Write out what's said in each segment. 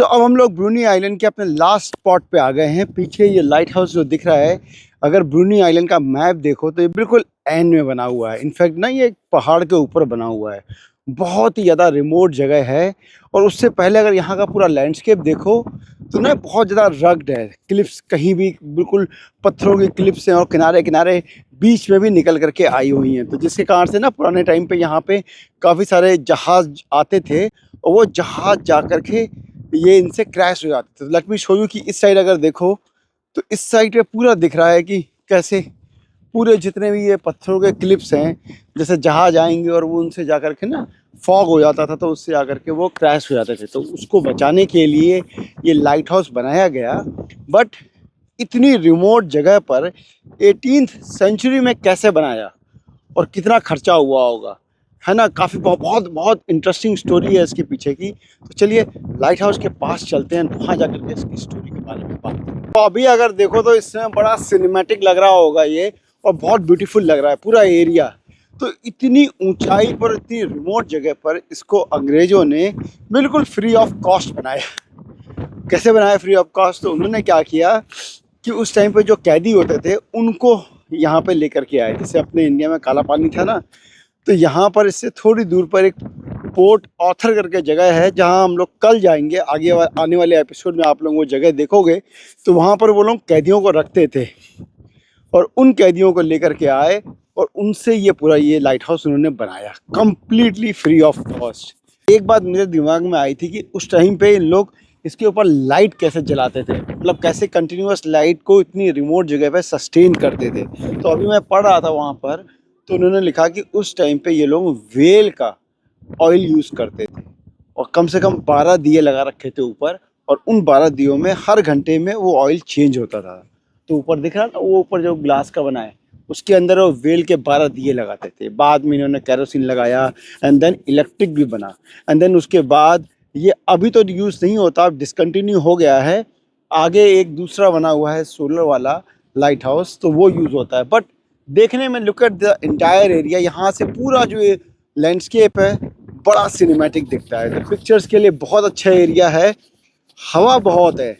अब हम लोग ब्रूनी आइलैंड के अपने लास्ट स्पॉट पे आ गए हैं। पीछे ये लाइट हाउस जो दिख रहा है, अगर ब्रूनी आइलैंड का मैप देखो तो ये बिल्कुल एंड में बना हुआ है। इनफैक्ट ना, ये एक पहाड़ के ऊपर बना हुआ है, बहुत ही ज़्यादा रिमोट जगह है। और उससे पहले अगर यहाँ का पूरा लैंडस्केप देखो तो ना बहुत ज़्यादा रग्ड है। क्लिप्स कहीं भी बिल्कुल पत्थरों की क्लिप्स हैं, और किनारे किनारे बीच में भी निकल करके आई हुई हैं, तो जिसके कारण से ना पुराने टाइम पे यहाँ पे काफ़ी सारे जहाज आते थे, और वो जहाज जा कर के ये इनसे क्रैश हो जाते थे। लेट मी शो यू कि इस साइड अगर देखो तो इस साइड पे पूरा दिख रहा है कि कैसे पूरे जितने भी ये पत्थरों के क्लिप्स हैं, जैसे जहाज आएंगे और वो उनसे जा कर के ना फॉग हो जाता था, तो उससे आकर के वो क्रैश हो जाते थे। तो उसको बचाने के लिए ये लाइट हाउस बनाया गया। बट इतनी रिमोट जगह पर 18th सेंचुरी में कैसे बनाया और कितना खर्चा हुआ होगा, है ना। काफ़ी बहुत बहुत इंटरेस्टिंग स्टोरी है इसके पीछे की। तो चलिए लाइट हाउस के पास चलते हैं, वहाँ जाकर के इसकी स्टोरी के बारे में बात करते हैं। तो अभी अगर देखो तो इसमें बड़ा सिनेमैटिक लग रहा होगा ये, और बहुत ब्यूटीफुल लग रहा है पूरा एरिया। तो इतनी ऊंचाई पर, इतनी रिमोट जगह पर इसको अंग्रेजों ने बिल्कुल फ्री ऑफ कॉस्ट बनाया। कैसे बनाया फ्री ऑफ कॉस्ट? तो उन्होंने क्या किया कि उस टाइम पे जो कैदी होते थे उनको यहाँ पे लेकर के आए। जैसे अपने इंडिया में काला पानी था ना, तो यहाँ पर इससे थोड़ी दूर पर एक पोर्ट ऑथर करके जगह है, जहाँ हम लोग कल जाएंगे। आने वाले एपिसोड में आप लोग वो जगह देखोगे। तो वहाँ पर वो लोग कैदियों को रखते थे, और उन कैदियों को लेकर के आए, और उनसे ये पूरा ये लाइट हाउस उन्होंने बनाया कंप्लीटली फ्री ऑफ कॉस्ट। एक बात मेरे दिमाग में आई थी कि उस टाइम पे इन लोग इसके ऊपर लाइट कैसे जलाते थे, मतलब कैसे कंटिन्यूअस लाइट को इतनी रिमोट जगह पे सस्टेन करते थे। तो अभी मैं पढ़ रहा था वहाँ पर, तो उन्होंने लिखा कि उस टाइम पे ये लोग वेल का ऑयल यूज़ करते थे, और कम से कम 12 दिए लगा रखे थे ऊपर, और उन 12 दियों में हर घंटे में वो ऑयल चेंज होता था। तो ऊपर दिख रहा ना, वो ऊपर जो ग्लास का बना है उसके अंदर वो वेल के 12 दिए लगाते थे। बाद में इन्होंने केरोसिन लगाया, एंड देन इलेक्ट्रिक भी बना। एंड देन उसके बाद ये अभी तो यूज़ नहीं होता, अब डिसकंटिन्यू हो गया है। आगे एक दूसरा बना हुआ है सोलर वाला लाइट हाउस, तो वो यूज़ होता है। बट देखने में, look at the entire area, यहाँ से पूरा जो ये लैंडस्केप है बड़ा सिनेमैटिक दिखता है। तो पिक्चर्स के लिए बहुत अच्छा एरिया है। हवा बहुत है।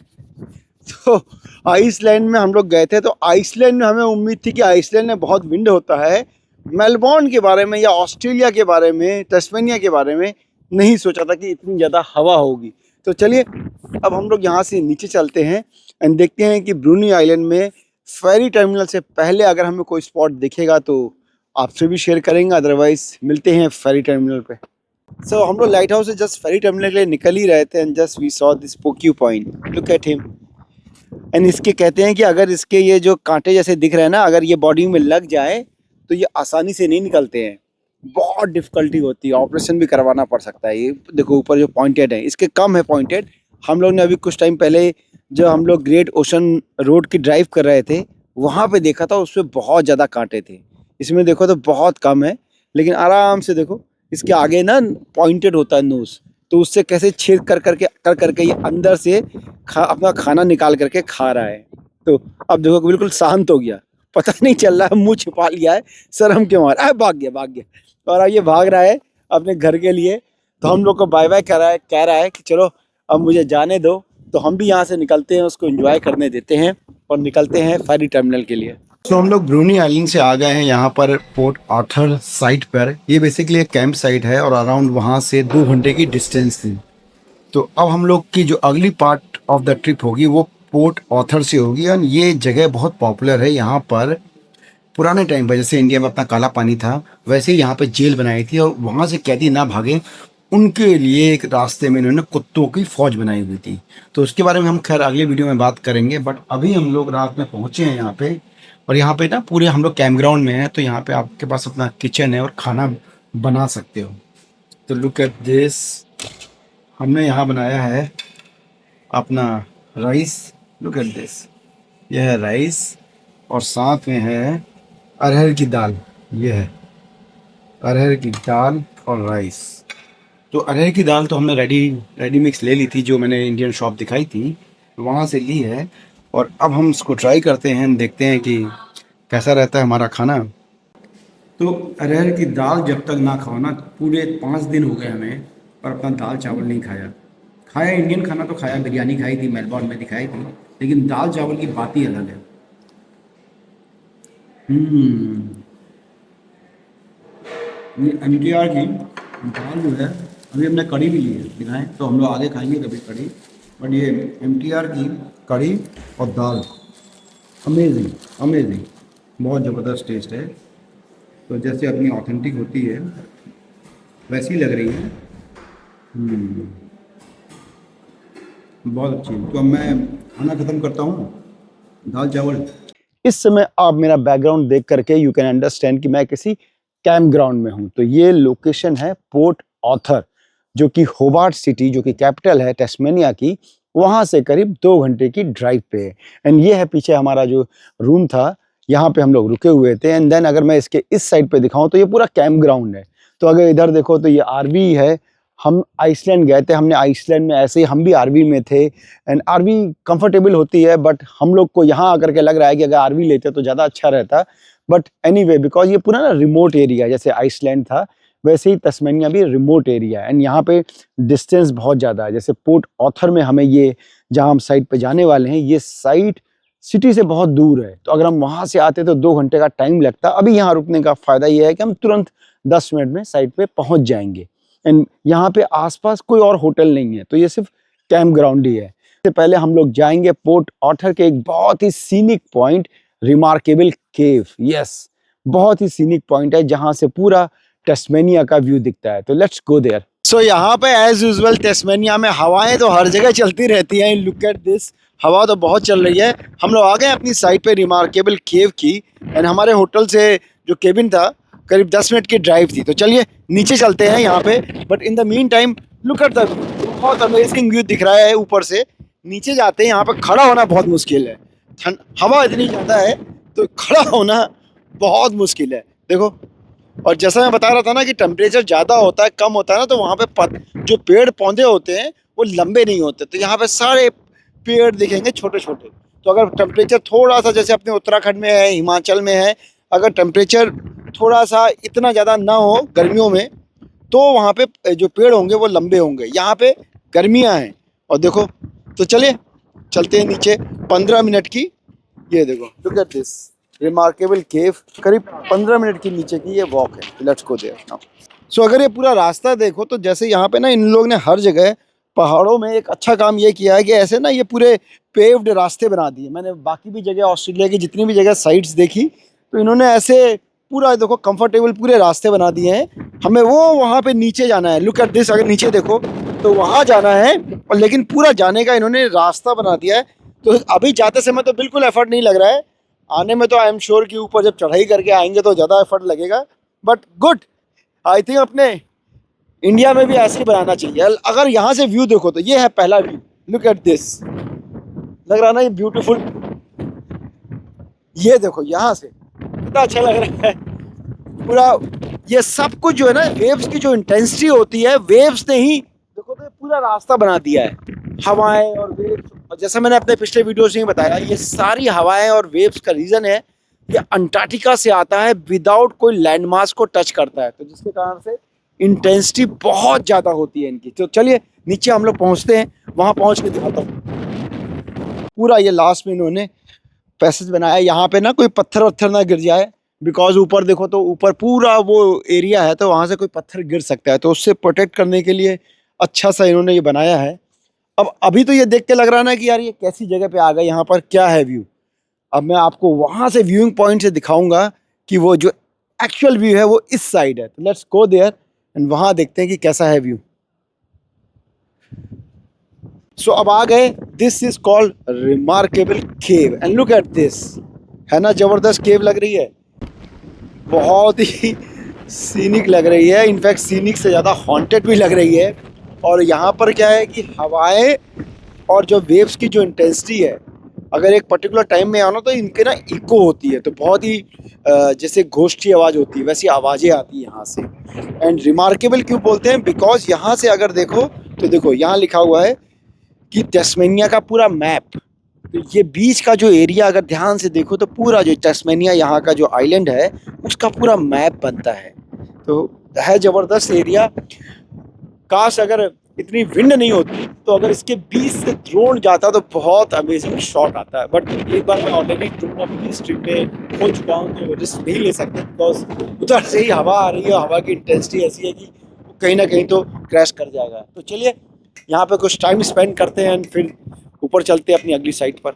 तो आइसलैंड में हम लोग गए थे, तो आइसलैंड में हमें उम्मीद थी कि आइसलैंड में बहुत विंड होता है। मेलबोर्न के बारे में या ऑस्ट्रेलिया के बारे में, टस्मेनिया के बारे में नहीं सोचा था कि इतनी ज़्यादा हवा होगी। तो चलिए अब हम लोग यहाँ से नीचे चलते हैं, एंड देखते हैं कि ब्रूनी आइलैंड में फेरी टर्मिनल से पहले अगर हमें कोई स्पॉट दिखेगा तो आपसे भी शेयर करेंगे, अदरवाइज मिलते हैं फेरी टर्मिनल पे। हम लोग लाइट हाउस से जस्ट फेरी टर्मिनल के लिए निकल ही रहे थे, and just we saw this porcupine. Look at him. And इसके कहते हैं कि अगर इसके ये जो कांटे जैसे दिख रहे हैं ना, अगर ये बॉडी में लग जाए तो ये आसानी से नहीं निकलते हैं, बहुत डिफिकल्टी होती है, ऑपरेशन भी करवाना पड़ सकता है। ये देखो ऊपर जो पॉइंटेड है, इसके कम है पॉइंटेड। हम लोग ने अभी कुछ टाइम पहले जब हम लोग ग्रेट ओशन रोड की ड्राइव कर रहे थे, वहाँ पे देखा था, उसमें बहुत ज़्यादा कांटे थे। इसमें देखो तो बहुत कम है, लेकिन आराम से देखो इसके आगे ना पॉइंटेड होता है नोज, तो उससे कैसे छेद कर करके ये अंदर से अपना खाना निकाल करके खा रहा है। तो अब देखो बिल्कुल शांत हो गया, पता नहीं चल रहा है, मुंह छिपा लिया है शर्म के मारे, भाग गया। और अब ये भाग रहा है अपने घर के लिए। तो हम लोग को बाय बाय कह रहा है कि चलो अब मुझे जाने दो। तो हम भी यहाँ से निकलते हैं, उसको एंजॉय करने देते हैं, और निकलते हैं फेरी टर्मिनल के लिए। हम लोग ब्रूनी आइलैंड से आ गए हैं यहाँ पर पोर्ट आर्थर साइट पर। ये बेसिकली एक कैंप साइट है, और अराउंड वहाँ से 2 घंटे की डिस्टेंस थी। तो अब हम लोग की जो अगली पार्ट ऑफ द ट्रिप होगी वो पोर्ट ऑथर से होगी। एंड ये जगह बहुत पॉपुलर है। यहाँ पर पुराने टाइम पर जैसे इंडिया में अपना काला पानी था, वैसे ही यहाँ पे जेल बनाई थी, और वहाँ से कैदी ना भागे उनके लिए एक रास्ते में इन्होंने कुत्तों की फौज बनाई हुई थी। तो उसके बारे में हम खैर अगले वीडियो में बात करेंगे। बट अभी हम लोग रात में पहुँचे हैं यहाँ पे, और यहाँ पे ना पूरे हम लोग कैंप ग्राउंड में हैं, तो यहाँ पे आपके पास अपना किचन है और खाना बना सकते हो। तो लुक एट दिस, हमने यहाँ बनाया है अपना राइस। लुक एट दिस, यह है राइस, और साथ में है अरहर की दाल। ये है अरहर की दाल और राइस। तो अरहर की दाल तो हमने रेडी मिक्स ले ली थी, जो मैंने इंडियन शॉप दिखाई थी वहाँ से ली है। और अब हम इसको ट्राई करते हैं, देखते हैं कि कैसा रहता है हमारा खाना। तो अरहर की दाल जब तक ना खाओ ना, पूरे 5 दिन हो गए हमें और अपना दाल चावल नहीं खाया। खाया इंडियन खाना तो खाया, बिरयानी खाई थी, मेलबॉर्न में दिखाई थी, लेकिन दाल चावल की बात ही अलग है। हम्म। ये एमटीआर की दाल जो है, अभी हमने कढ़ी भी ली है, दिखाएं तो हम लोग आगे खाएंगे कभी कढ़ी, बट ये एमटीआर की कढ़ी और दाल अमेजिंग, अमेजिंग, बहुत ज़बरदस्त टेस्ट है। तो जैसे अपनी ऑथेंटिक होती है वैसी लग रही है। हम्म, बहुत अच्छी। तो अब मैं खाना ख़त्म करता हूँ, दाल चावल। इस समय आप मेरा बैकग्राउंड देख करके यू कैन अंडरस्टैंड कि मैं किसी कैंप ग्राउंड में हूँ। तो ये लोकेशन है पोर्ट ऑथर, जो कि होबार्ट सिटी, जो कि कैपिटल है टेस्मेनिया की, वहाँ से करीब 2 घंटे की ड्राइव पे है। एंड ये है पीछे हमारा जो रूम था, यहाँ पे हम लोग रुके हुए थे। एंड देन अगर मैं इसके इस साइड पे दिखाऊं तो ये पूरा कैंप ग्राउंड है। तो अगर इधर देखो तो ये आरवी है। हम आइसलैंड गए थे, हमने आइसलैंड में ऐसे ही हम भी आरवी में थे। एंड आरवी कंफर्टेबल होती है, बट हम लोग को यहाँ आकर के लग रहा है कि अगर आरवी लेते तो ज़्यादा अच्छा रहता। बट एनीवे, बिकॉज ये पूरा ना रिमोट एरिया, जैसे आइसलैंड था वैसे ही तस्मेनिया भी रिमोट एरिया है। एंड यहाँ पे डिस्टेंस बहुत ज़्यादा है। जैसे पोर्ट ऑथर में हमें ये, जहाँ हम साइट पे जाने वाले हैं, ये साइट सिटी से बहुत दूर है। तो अगर हम वहाँ से आते तो 2 घंटे का टाइम लगता। अभी यहाँ रुकने का फ़ायदा ये है कि हम तुरंत 10 मिनट में साइट पे पहुँच जाएंगे। एंड यहाँ पे आसपास कोई और होटल नहीं है, तो ये सिर्फ कैंप ग्राउंड ही है। इससे पहले हम लोग जाएंगे पोर्ट ऑथर के एक बहुत ही सीनिक पॉइंट, रिमार्केबल केव। यस, बहुत ही सीनिक पॉइंट है जहाँ से पूरा टेस्मेनिया का व्यू दिखता है। तो लेट्स गो देयर। सो यहाँ पे एज यूजुअल टेस्मेनिया में हवाएं तो हर जगह चलती रहती हैं। लुक एट दिस, हवा तो बहुत चल रही है। हम लोग आ गए अपनी साइट पे रिमार्केबल केव की। एंड हमारे होटल से जो केबिन था करीब 10 मिनट की ड्राइव थी। तो चलिए नीचे चलते हैं यहाँ पे। But in the mean time look at the, बहुत अमेजिंग व्यू दिख रहा है ऊपर से। नीचे जाते हैं, यहाँ पे खड़ा होना बहुत मुश्किल है, हवा इतनी ज़्यादा है, तो खड़ा होना बहुत मुश्किल है। देखो, और जैसा मैं बता रहा था ना कि टेम्परेचर ज़्यादा होता है, कम होता है ना, तो वहाँ पे जो पेड़ पौधे होते हैं वो लंबे नहीं होते। तो यहाँ पे सारे पेड़ दिखेंगे छोटे छोटे। तो अगर टेम्परेचर थोड़ा सा, जैसे अपने उत्तराखंड में है, हिमाचल में है, अगर टेम्परेचर थोड़ा सा इतना ज़्यादा ना हो गर्मियों में, तो वहाँ पे जो पेड़ होंगे वो लंबे होंगे। यहाँ पे गर्मियाँ हैं और देखो। तो चलिए चलते हैं नीचे। 15 मिनट की, ये देखो, look at this remarkable cave. करीब 15 मिनट की नीचे की ये वॉक है। Let's go there now. So अगर ये पूरा रास्ता देखो तो जैसे यहाँ पे ना इन लोग ने हर जगह पहाड़ों में एक अच्छा काम ये किया है कि ऐसे ना ये पूरे पेव्ड रास्ते बना दिए। मैंने बाकी भी जगह, ऑस्ट्रेलिया की जितनी भी जगह साइट्स देखी, तो इन्होंने ऐसे पूरा देखो कंफर्टेबल पूरे रास्ते बना दिए हैं। हमें वो वहाँ पे नीचे जाना है। लुक एट दिस, अगर नीचे देखो तो वहाँ जाना है, और लेकिन पूरा जाने का इन्होंने रास्ता बना दिया है। तो अभी जाते समय तो बिल्कुल एफर्ट नहीं लग रहा है। आने में तो आई एम श्योर कि ऊपर जब चढ़ाई करके आएंगे तो ज़्यादा एफर्ट लगेगा। बट गुड, आई थिंक अपने इंडिया में भी ऐसे ही बनाना चाहिए। अगर यहाँ से व्यू देखो तो ये है पहला व्यू। लुक एट दिस, लग रहा ना ये ब्यूटीफुल। ये देखो यहाँ से कितना अच्छा लग रहा है पूरा। ये सब कुछ जो है ना, वेव्स की जो इंटेंसिटी होती है, वेव्स ने ही देखो तो पूरा रास्ता बना दिया है। हवाएं और वेव्स, और जैसा मैंने अपने पिछले वीडियोस में बताया, ये सारी हवाएं और वेव्स का रीजन है ये अंटार्कटिका से आता है, विदाउट कोई लैंडमास को टच करता है। तो जिसके कारण से इंटेंसिटी बहुत ज़्यादा होती है इनकी। तो चलिए नीचे हम लोग पहुँचते हैं, वहाँ पहुँच के दिखाता हूँ। पूरा ये लास्ट में इन्होंने पैसेज बनाया है, यहाँ पे ना कोई पत्थर वत्थर ना गिर जाए। बिकॉज ऊपर देखो तो ऊपर पूरा वो एरिया है, तो वहाँ से कोई पत्थर गिर सकता है। तो उससे प्रोटेक्ट करने के लिए अच्छा सा इन्होंने ये बनाया है। अब अभी तो ये देख के लग रहा है ना कि यार ये कैसी जगह पे आ गए, यहाँ पर क्या है व्यू। अब मैं आपको वहाँ से व्यूइंग पॉइंट से दिखाऊंगा कि वो जो एक्चुअल व्यू है वो इस साइड है। तो लेट्स गो देयर एंड वहाँ देखते हैं कि कैसा है व्यू। सो अब आ गए, this is called remarkable cave and look at this. है ना जबरदस्त केव लग रही है, बहुत ही सीनिक लग रही है। इनफैक्ट सीनिक से ज़्यादा हॉन्टेड भी लग रही है। और यहाँ पर क्या है कि हवाएं और जो वेव्स की जो इंटेंसिटी है, अगर एक पर्टिकुलर टाइम में आना तो इनके ना इको होती है। तो बहुत ही जैसे घोष्ठी आवाज़ होती है वैसी आवाज़ें आती है यहाँ से। एंड रिमार्केबल क्यों बोलते हैं, बिकॉज यहाँ से अगर देखो तो देखो यहाँ लिखा हुआ है कि टैस्मेनिया का पूरा मैप। तो ये बीच का जो एरिया अगर ध्यान से देखो तो पूरा जो टैस्मेनिया यहाँ का जो आइलैंड है उसका पूरा मैप बनता है। तो है ज़बरदस्त एरिया। काश अगर इतनी विंड नहीं होती, तो अगर इसके बीच से ड्रोन जाता तो बहुत अमेजिंग शॉट आता है। बट एक बार मैं ऑलरेडी ड्रोन अपनी स्ट्रिप पे हो चुका हूँ, तो रिस्क नहीं ले सकते, बिकॉज उधर से ही हवा आ रही है, हवा की इंटेंसिटी ऐसी है कि कहीं ना कहीं तो क्रैश कर जाएगा। तो चलिए यहाँ पे कुछ टाइम स्पेंड करते हैं, फिर ऊपर चलते हैं अपनी अगली साइट पर।